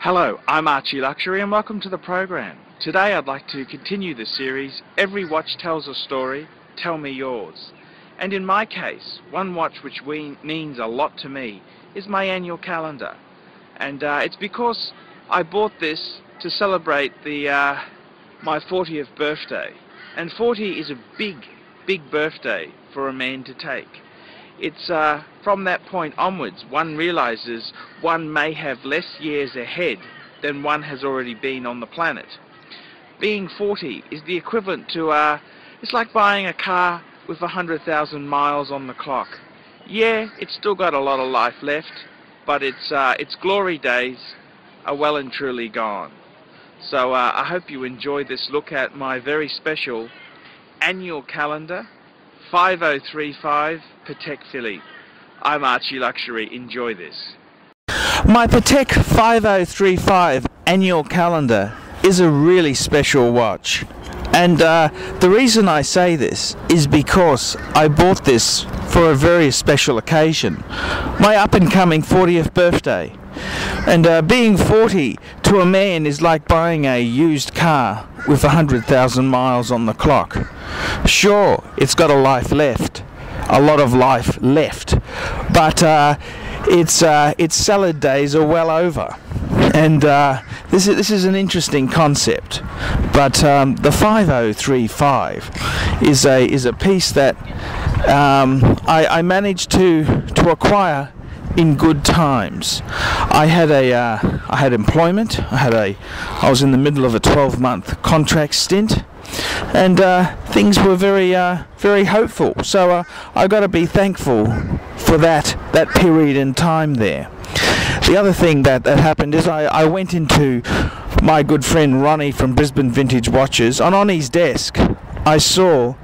Hello, I'm Archie Luxury and welcome to the program. Today I'd like to continue the series, Every Watch Tells a Story, Tell Me Yours. And in my case, one watch which means a lot to me is my annual calendar. And it's because I bought this to celebrate my 40th birthday. And 40 is a big birthday for a man to take. It's from that point onwards one realizes one may have less years ahead than one has already been on the planet. Being 40 is the equivalent to, it's like buying a car with 100,000 miles on the clock. Yeah, it's still got a lot of life left, but its glory days are well and truly gone. So I hope you enjoy this look at my very special annual calendar, 5035 Patek Philippe. I'm Archie Luxury. Enjoy this. My Patek 5035 annual calendar is a really special watch. And the reason I say this is because I bought this for a very special occasion. My up-and-coming 40th birthday. And being 40 to a man is like buying a used car with 100,000 miles on the clock. Sure, it's got a life left, a lot of life left, but its salad days are well over. And this is an interesting concept. But the 5035 is a piece that I managed to acquire in good times. I had employment. I was in the middle of a 12-month contract stint, and things were very hopeful. So I got to be thankful for that period in time there. The other thing that happened is I went into my good friend Ronnie from Brisbane Vintage Watches, and on his desk I saw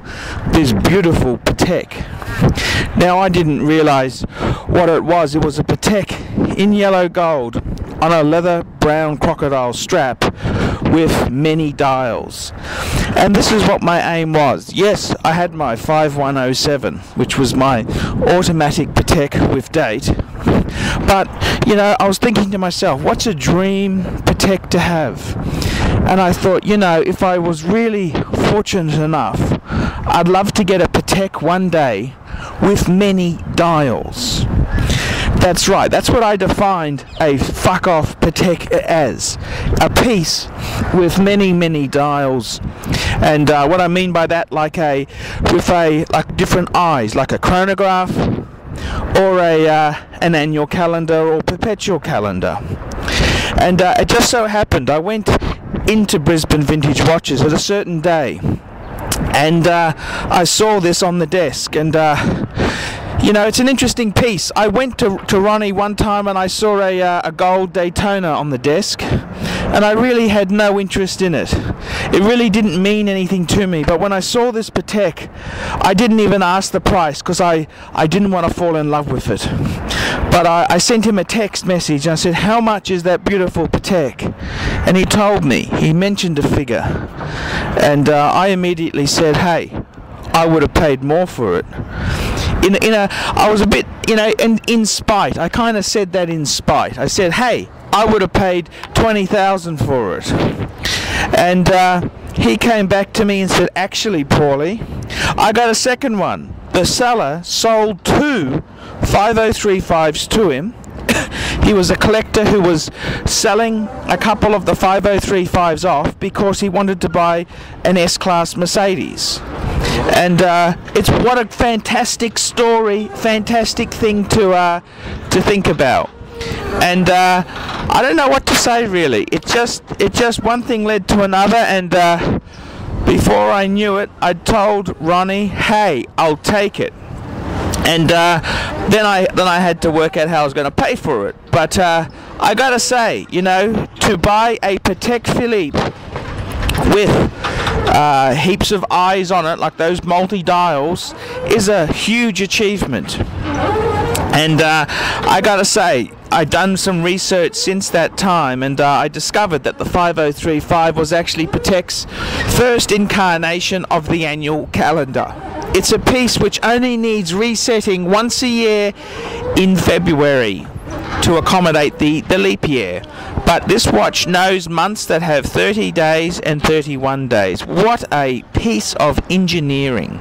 this beautiful Patek. Now, I didn't realize what it was. It was a Patek in yellow gold on a leather brown crocodile strap with many dials. And this is what my aim was. Yes, I had my 5107, which was my automatic Patek with date. But, you know, I was thinking to myself, what's a dream Patek to have? And I thought, you know, if I was really fortunate enough, I'd love to get a Patek one day with many dials. That's right, that's what I defined a fuck-off Patek as. A piece with many dials. And what I mean by that, like different eyes, like a chronograph, or an annual calendar or perpetual calendar. And it just so happened I went into Brisbane Vintage Watches at a certain day, and I saw this on the desk, and you know, it's an interesting piece. I went to Ronnie one time and I saw a gold Daytona on the desk, and I really had no interest in it. It really didn't mean anything to me. But when I saw this Patek, I didn't even ask the price because I didn't want to fall in love with it. But I sent him a text message and I said, how much is that beautiful Patek? And he told me, he mentioned a figure. And I immediately said, hey, I would have paid more for it. I was a bit, you know, in spite. I kind of said that in spite. I said, hey, I would have paid 20,000 for it. And he came back to me and said, actually, Paulie, I got a second one. The seller sold two 5035s to him. He was a collector who was selling a couple of the 5035s off because he wanted to buy an S-Class Mercedes. And it's what a fantastic story, fantastic thing to think about. And I don't know what to say really. It just one thing led to another, and before I knew it, I told Ronnie, hey, I'll take it. And then I had to work out how I was going to pay for it. But I gotta say, you know, to buy a Patek Philippe with heaps of eyes on it, like those multi-dials, is a huge achievement. And I gotta say, I've done some research since that time, and I discovered that the 5035 was actually Patek's first incarnation of the annual calendar. It's a piece which only needs resetting once a year in February. to accommodate the leap year. But this watch knows months that have 30 days and 31 days. What a piece of engineering.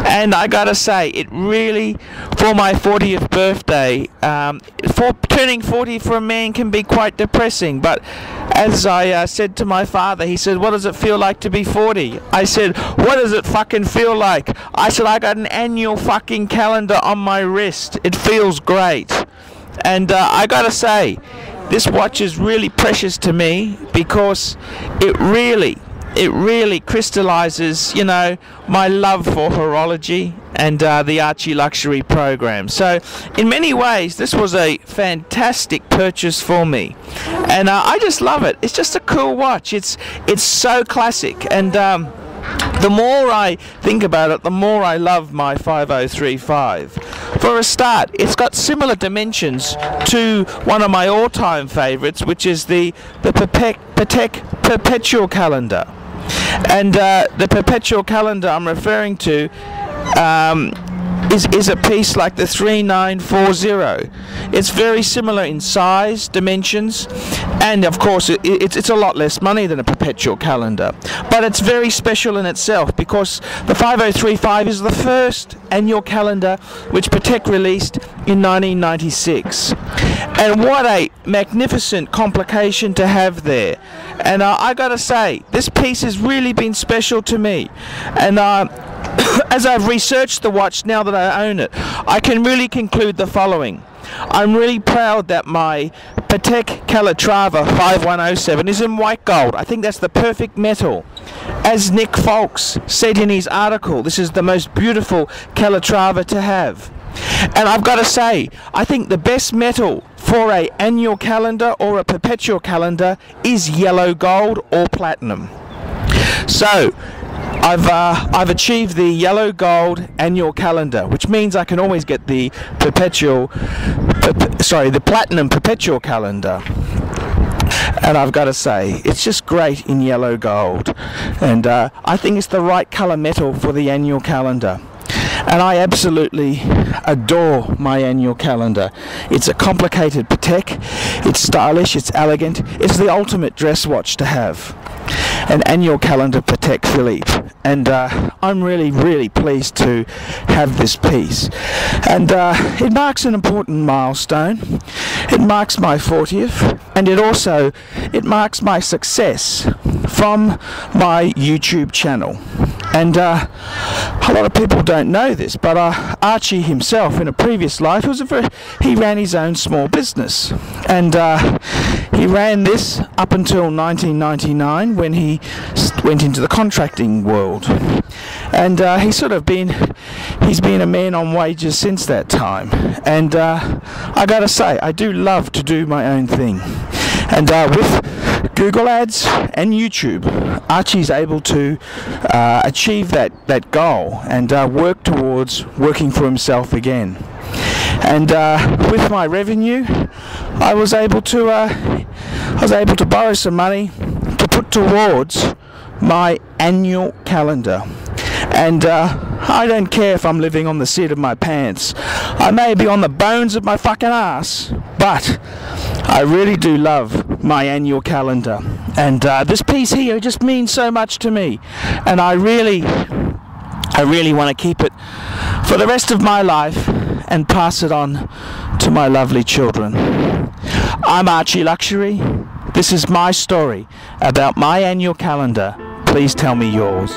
And I gotta say, it really, for my 40th birthday, for turning 40 for a man can be quite depressing. But as I said to my father, he said, "What does it feel like to be 40? I said, "What does it fucking feel like?" I said, "I got an annual fucking calendar on my wrist. It feels great." And I gotta say, this watch is really precious to me because it really crystallizes, you know, my love for horology and the Archie Luxury program. So in many ways this was a fantastic purchase for me, and I just love it. It's just a cool watch. It's so classic, and the more I think about it, the more I love my 5035. For a start, it's got similar dimensions to one of my all-time favorites, which is the Patek Perpetual Calendar. And the Perpetual Calendar I'm referring to is a piece like the 3940. It's very similar in size, dimensions, and of course it's a lot less money than a Perpetual Calendar. But it's very special in itself because the 5035 is the first annual calendar which Patek released in 1996. And what a magnificent complication to have there. And I gotta say, this piece has really been special to me. And as I've researched the watch now that I own it, I can really conclude the following. I'm really proud that my Patek Calatrava 5107 is in white gold. I think that's the perfect metal. As Nick Folks said in his article, this is the most beautiful Calatrava to have. And I've got to say, I think the best metal for a annual calendar or a perpetual calendar is yellow gold or platinum. So I've achieved the yellow gold annual calendar, which means I can always get the the platinum perpetual calendar. And I've got to say, it's just great in yellow gold, and I think it's the right color metal for the annual calendar. And I absolutely adore my annual calendar. It's a complicated Patek, it's stylish, it's elegant, it's the ultimate dress watch to have. An annual calendar Patek Philippe, and I'm really pleased to have this piece. And it marks an important milestone. It marks my 40th, and it marks my success from my YouTube channel. And a lot of people don't know this, but Archie himself, in a previous life, he ran his own small business, and he ran this up until 1999 when he went into the contracting world, and he's been a man on wages since that time. And I gotta say, I do love to do my own thing, and with Google Ads and YouTube, Archie's able to achieve that goal and work towards working for himself again. And with my revenue, I was able to borrow some money to put towards my annual calendar. And I don't care if I'm living on the seat of my pants. I may be on the bones of my fucking ass, but I really do love my annual calendar. And this piece here just means so much to me, and I really want to keep it for the rest of my life and pass it on to my lovely children. I'm Archie Luxury. This is my story about my annual calendar. Please tell me yours.